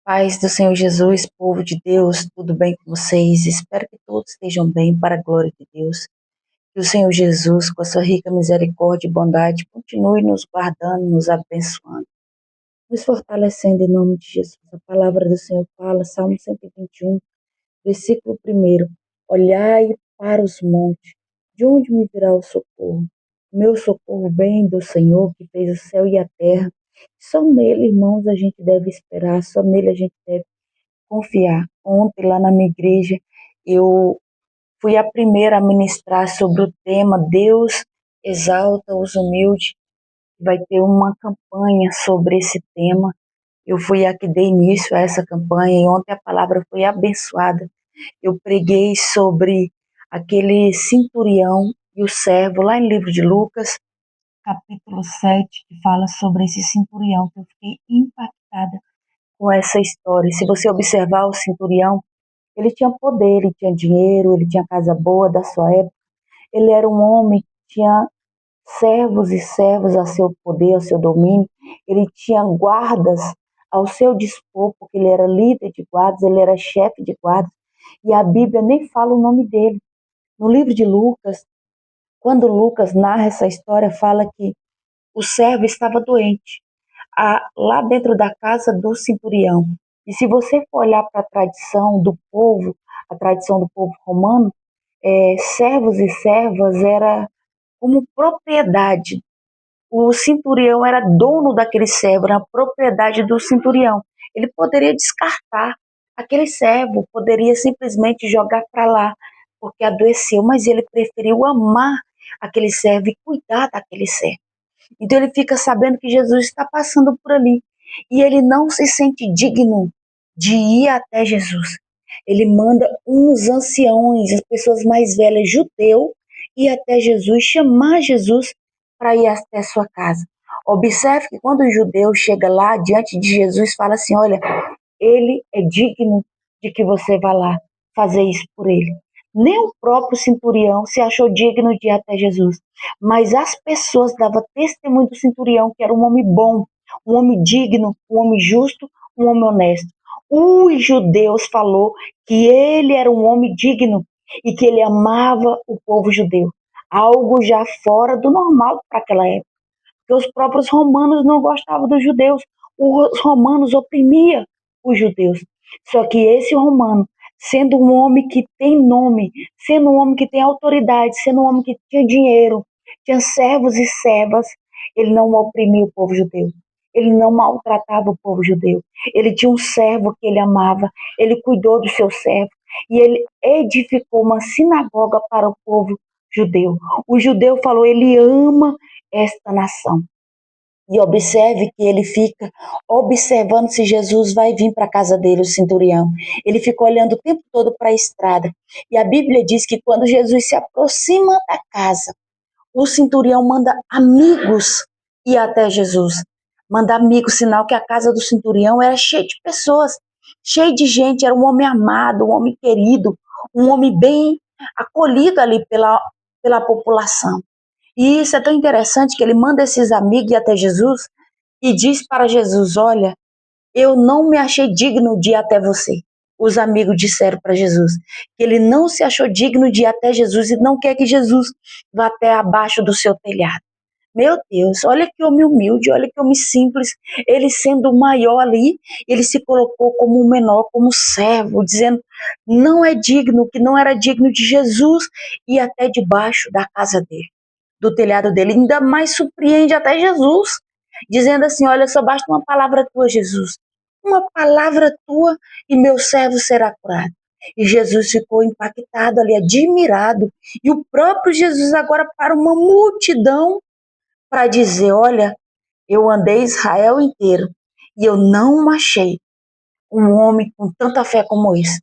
Paz do Senhor Jesus, povo de Deus, tudo bem com vocês? Espero que todos estejam bem para a glória de Deus. Que o Senhor Jesus, com a sua rica misericórdia e bondade, continue nos guardando, nos abençoando, nos fortalecendo em nome de Jesus. A palavra do Senhor fala, Salmo 121, versículo 1. Olhai para os montes, de onde me virá o socorro? O meu socorro vem do Senhor, que fez o céu e a terra. Só nele, irmãos, a gente deve esperar, só nele a gente deve confiar. Ontem, lá na minha igreja, eu fui a primeira a ministrar sobre o tema Deus exalta os humildes. Vai ter uma campanha sobre esse tema. Eu fui a que dei início a essa campanha e ontem a palavra foi abençoada. Eu preguei sobre aquele centurião e o servo, lá em livro de Lucas, capítulo 7, que fala sobre esse centurião, que eu fiquei impactada com essa história. Se você observar o centurião, ele tinha poder, ele tinha dinheiro, ele tinha casa boa da sua época. Ele era um homem que tinha servos e servas a seu poder, ao seu domínio. Ele tinha guardas ao seu dispor, porque ele era líder de guardas, ele era chefe de guardas. E a Bíblia nem fala o nome dele. No livro de Lucas, quando Lucas narra essa história, fala que o servo estava doente, lá dentro da casa do centurião. E se você for olhar para a tradição do povo romano, servos e servas era como propriedade. O centurião era dono daquele servo, era propriedade do centurião. Ele poderia descartar aquele servo, poderia simplesmente jogar para lá, porque adoeceu, mas ele preferiu amar aquele servo e cuidar daquele servo. Então ele fica sabendo que Jesus está passando por ali e ele não se sente digno de ir até Jesus. Ele manda uns anciões, as pessoas mais velhas, judeu, ir até Jesus, chamar Jesus para ir até sua casa. Observe que quando o judeu chega lá diante de Jesus, fala assim: olha, ele é digno de que você vá lá fazer isso por ele. Nem o próprio centurião se achou digno de ir até Jesus, mas as pessoas davam testemunho do centurião, que era um homem bom, um homem digno, um homem justo, um homem honesto. Os judeus falou que ele era um homem digno e que ele amava o povo judeu, algo já fora do normal para aquela época, porque os próprios romanos não gostavam dos judeus, os romanos oprimiam os judeus. Só que esse romano, sendo um homem que tem nome, sendo um homem que tem autoridade, sendo um homem que tinha dinheiro, tinha servos e servas, ele não oprimia o povo judeu. Ele não maltratava o povo judeu. Ele tinha um servo que ele amava, ele cuidou do seu servo e ele edificou uma sinagoga para o povo judeu. O judeu falou, ele ama esta nação. E observe que ele fica observando se Jesus vai vir para a casa dele, o centurião. Ele fica olhando o tempo todo para a estrada. E a Bíblia diz que quando Jesus se aproxima da casa, o centurião manda amigos ir até Jesus. Manda amigos, sinal que a casa do centurião era cheia de pessoas, cheia de gente. Era um homem amado, um homem querido, um homem bem acolhido ali pela população. E isso é tão interessante que ele manda esses amigos ir até Jesus e diz para Jesus: olha, eu não me achei digno de ir até você. Os amigos disseram para Jesus que ele não se achou digno de ir até Jesus e não quer que Jesus vá até abaixo do seu telhado. Meu Deus, olha que homem humilde, olha que homem simples. Ele sendo o maior ali, ele se colocou como o menor, como servo, dizendo não é digno, que não era digno de Jesus ir até debaixo da casa dele, do telhado dele. Ainda mais surpreende até Jesus, dizendo assim: olha, só basta uma palavra tua, Jesus, uma palavra tua e meu servo será curado. E Jesus ficou impactado ali, admirado, e o próprio Jesus agora para uma multidão para dizer: olha, eu andei Israel inteiro e eu não achei um homem com tanta fé como esse.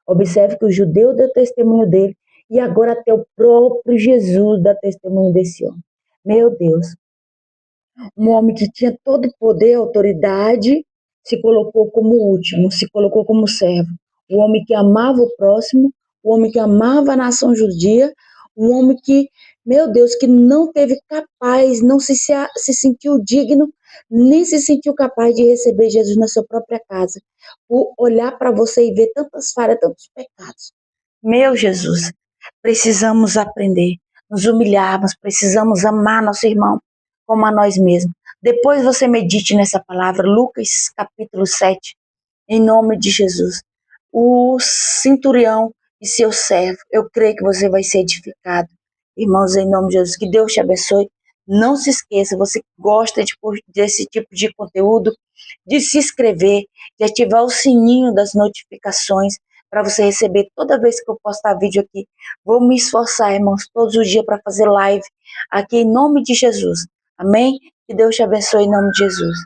Observe que o judeu deu testemunho dele e agora até o próprio Jesus dá testemunho desse homem. Meu Deus, um homem que tinha todo o poder, autoridade, se colocou como último, se colocou como servo. Um homem que amava o próximo, um homem que amava a nação judia, um homem que, meu Deus, que não teve capaz, não se sentiu digno nem se sentiu capaz de receber Jesus na sua própria casa, por olhar para você e ver tantas falhas, tantos pecados. Meu Jesus, precisamos aprender, nos humilharmos, precisamos amar nosso irmão como a nós mesmos. Depois você medite nessa palavra, Lucas capítulo 7, em nome de Jesus. O centurião e seu servo, eu creio que você vai ser edificado. Irmãos, em nome de Jesus, que Deus te abençoe. Não se esqueça, você gosta desse tipo de conteúdo, de se inscrever, de ativar o sininho das notificações, para você receber toda vez que eu postar vídeo aqui. Vou me esforçar, irmãos, todos os dias para fazer live aqui em nome de Jesus. Amém? Que Deus te abençoe em nome de Jesus.